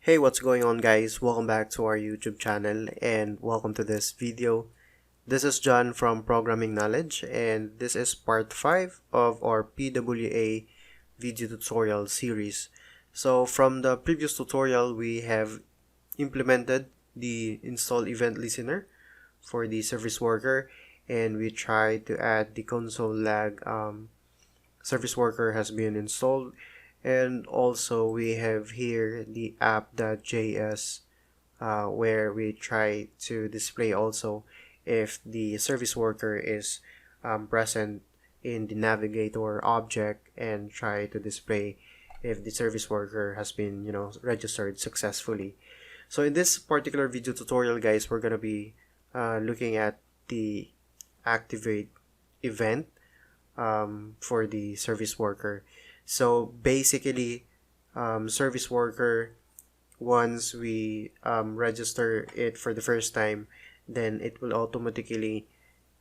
Hey, what's going on guys? Welcome back to our YouTube channel and welcome to this video. This is John from Programming Knowledge and this is part 5 of our PWA video tutorial series. So from the previous tutorial, we have implemented the install event listener for the service worker, and we tried to add the console lag service worker has been installed. And also we have here the app.js where we try to display also if the service worker is present in the navigator object, and try to display if the service worker has been registered successfully. So in this particular video tutorial guys, we're gonna be looking at the activate event for the service worker. So basically, service worker, once we register it for the first time, then it will automatically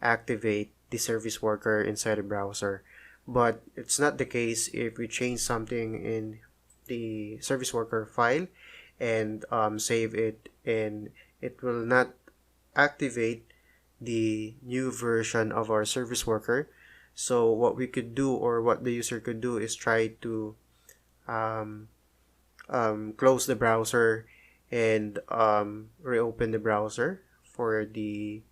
activate the service worker inside the browser. But it's not the case if we change something in the service worker file and save it, and it will not activate the new version of our service worker. So what we could do, or what the user could do, is try to close the browser and reopen the browser for the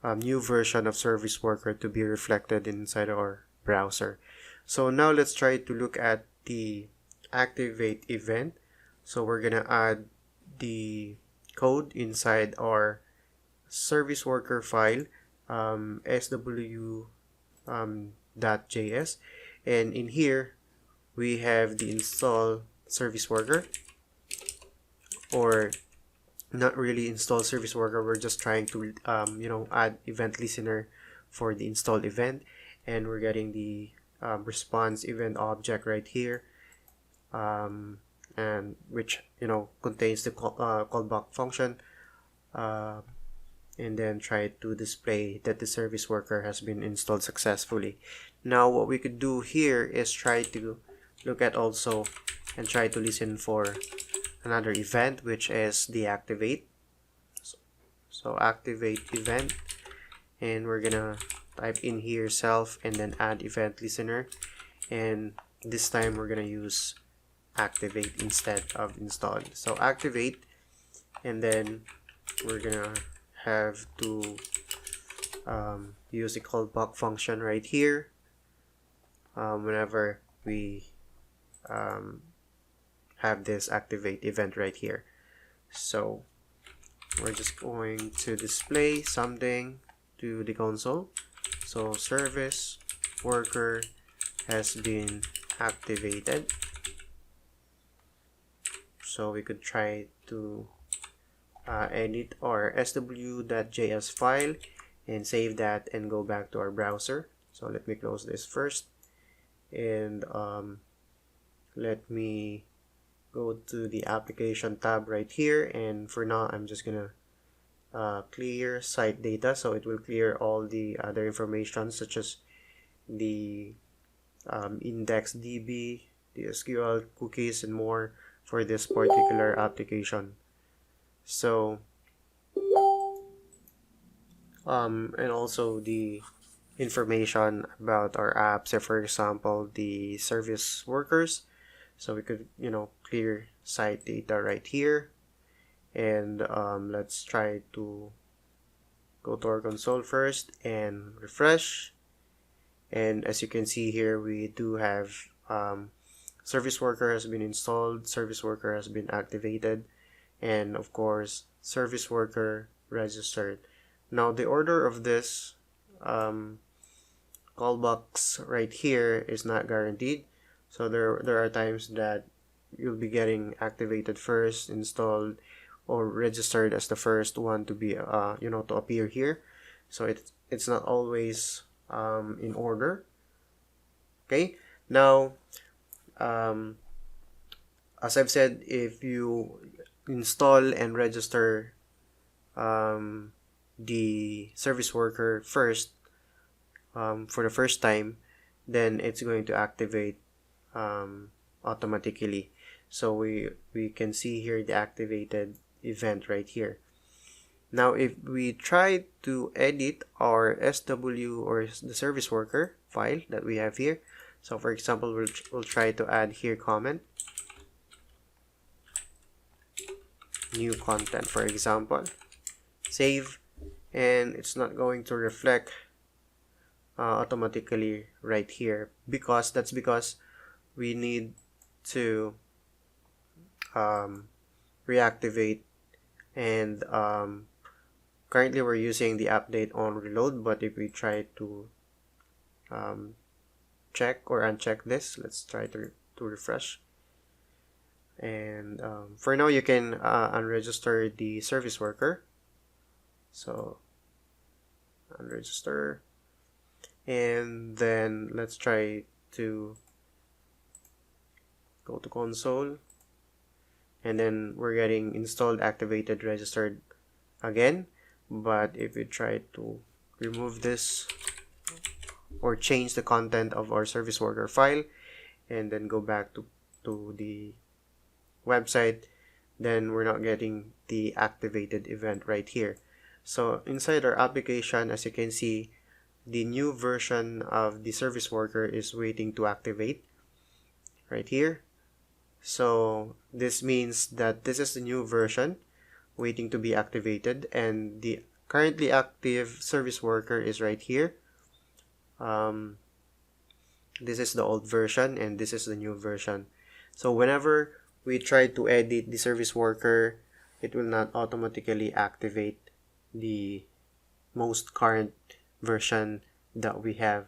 new version of service worker to be reflected inside our browser. So now let's try to look at the activate event. So we're gonna add the code inside our service worker file, sw.js, and in here we have the install service worker, or not really install service worker, we're just trying to add event listener for the installed event, and we're getting the response event object right here, and which contains the callback function, and then try to display that the service worker has been installed successfully. Now what we could do here is try to look at also and try to listen for another event, which is the activate. So activate event, and we're gonna type in here self and then add event listener, and this time we're gonna use activate instead of install. So activate, and then we're gonna have to use the callback function right here whenever we have this activate event right here. So we're just going to display something to the console. So service worker has been activated. So we could try to edit our sw.js file and save that and go back to our browser. So let me close this first, and let me go to the application tab right here, and for now I'm just gonna clear site data, so it will clear all the other information such as the index DB, the SQL cookies, and more for this particular application. So and also the information about our apps, so for example the service workers. So we could clear site data right here, and let's try to go to our console first and refresh, and as you can see here, we do have service worker has been installed, service worker has been activated, and of course service worker registered. Now the order of this callbacks right here is not guaranteed, so there are times that you'll be getting activated first, installed, or registered as the first one to be to appear here. So it's not always in order. Okay, now as I've said, if you install and register the service worker first for the first time, then it's going to activate automatically. So we can see here the activated event right here. Now if we try to edit our SW or the service worker file that we have here, so for example we'll try to add here comment, new content for example, save, and it's not going to reflect automatically right here, because we need to reactivate, and currently we're using the update on reload. But if we try to check or uncheck this, let's try to refresh, and for now you can unregister the service worker. So unregister, and then let's try to go to console, and then we're getting installed, activated, registered again. But if we try to remove this or change the content of our service worker file and then go back to the website, then we're not getting the activated event right here. So inside our application, as you can see, the new version of the service worker is waiting to activate right here. So this means that this is the new version waiting to be activated, and the currently active service worker is right here. This is the old version and this is the new version. So whenever we try to edit the service worker, it will not automatically activate the most current version that we have.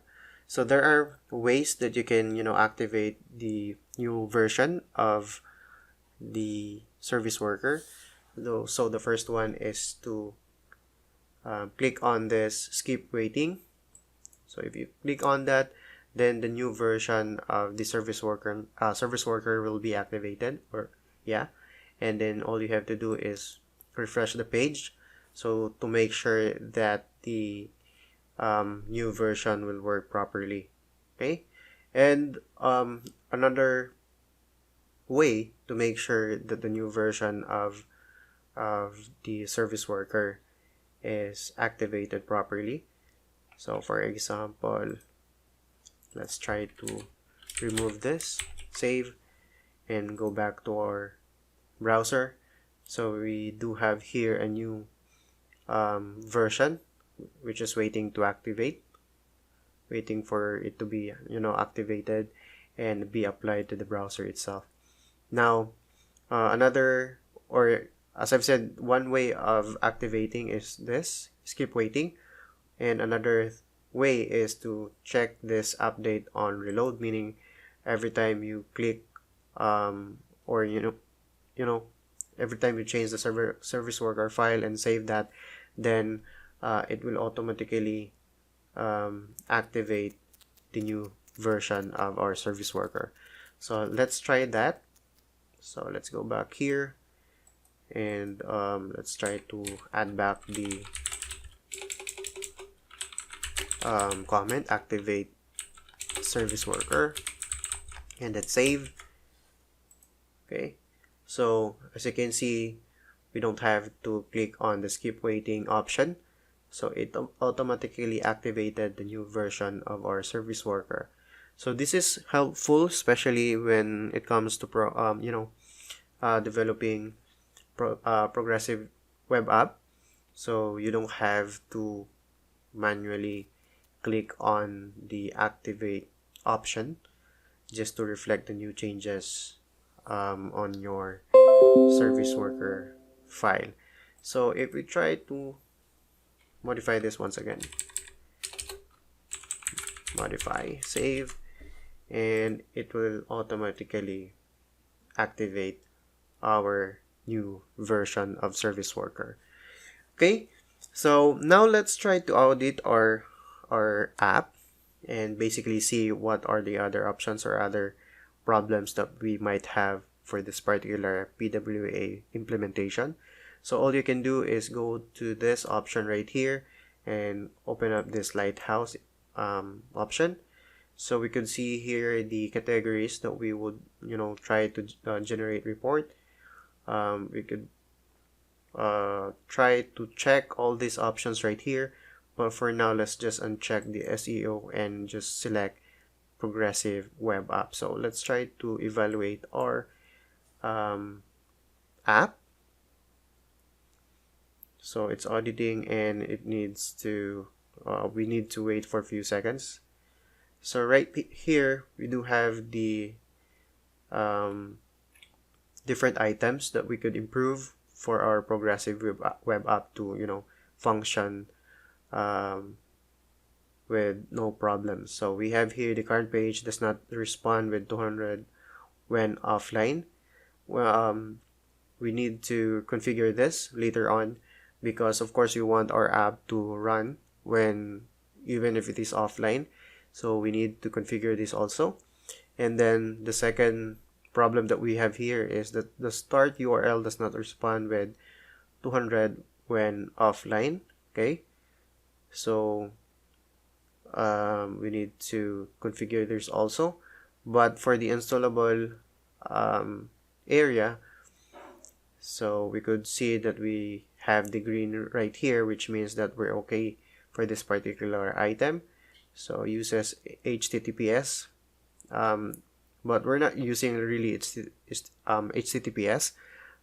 So there are ways that you can, activate the new version of the service worker. So the first one is to click on this skip waiting. So if you click on that, then the new version of the service worker will be activated, and then all you have to do is refresh the page, so to make sure that the new version will work properly. Okay, and another way to make sure that the new version of the service worker is activated properly. So for example, let's try to remove this, save, and go back to our browser. So we do have here a new version which is waiting to activate, waiting for it to be activated and be applied to the browser itself. Now another, or as I've said, one way of activating is this skip waiting, and another way is to check this update on reload, meaning every time you click or every time you change the service worker file and save that, then it will automatically activate the new version of our service worker. So let's try that. So let's go back here and let's try to add back the comment, activate service worker, and let's save. Okay, so as you can see, we don't have to click on the skip waiting option, so it automatically activated the new version of our service worker. So this is helpful, especially when it comes to developing progressive web app, so you don't have to manually click on the activate option just to reflect the new changes on your service worker file. So if we try to modify this once again, modify, save, and it will automatically activate our new version of service worker. Okay, so now let's try to audit our app and basically see what are the other options or other problems that we might have for this particular PWA implementation. So all you can do is go to this option right here and open up this lighthouse option. So we could see here the categories that we would, try to generate report. We could try to check all these options right here, but for now let's just uncheck the SEO and just select progressive web app. So let's try to evaluate our app. So it's auditing and it needs to we need to wait for a few seconds. So right here we do have the different items that we could improve for our progressive web app to function with no problem. So we have here the current page does not respond with 200 when offline. Well, we need to configure this later on, because of course we want our app to run even if it is offline. So we need to configure this also. And then the second problem that we have here is that the start URL does not respond with 200 when offline. Okay, so we need to configure this also. But for the installable area, so we could see that we have the green right here, which means that we're okay for this particular item. So uses HTTPS, but we're not using really HTTPS,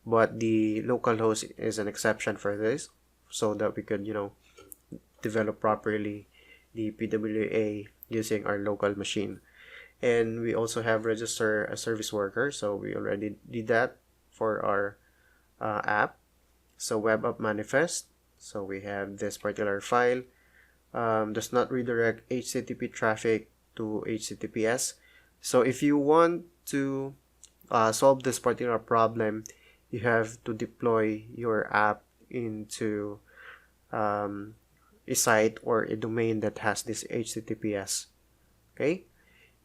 but the localhost is an exception for this, so that we could develop properly the PWA using our local machine. And we also have register a service worker, so we already did that for our app. So web app manifest, so we have this particular file, does not redirect HTTP traffic to HTTPS. So if you want to solve this particular problem, you have to deploy your app into a site or a domain that has this HTTPS. Okay,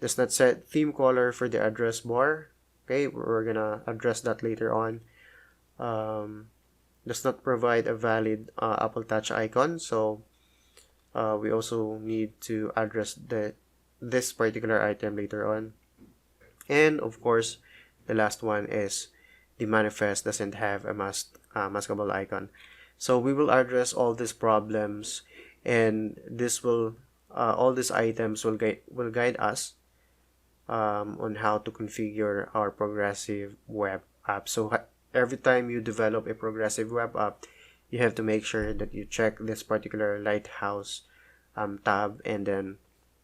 does not set theme color for the address bar. Okay, we're gonna address that later on. Does not provide a valid Apple Touch icon, so we also need to address this particular item later on. And of course, the last one is the manifest doesn't have a maskable icon. So we will address all these problems, and this will all these items will guide us on how to configure our progressive web app. So every time you develop a progressive web app, you have to make sure that you check this particular lighthouse tab and then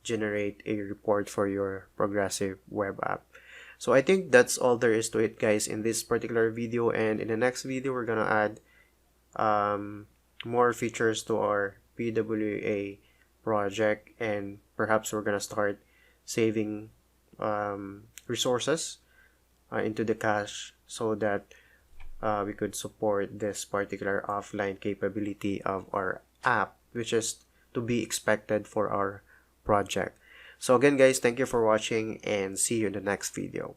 generate a report for your progressive web app. So I think that's all there is to it, guys, in this particular video. And in the next video, we're gonna add more features to our PWA project, and perhaps we're gonna start saving resources into the cache, so that we could support this particular offline capability of our app, which is to be expected for our project. So again, guys, thank you for watching, and see you in the next video.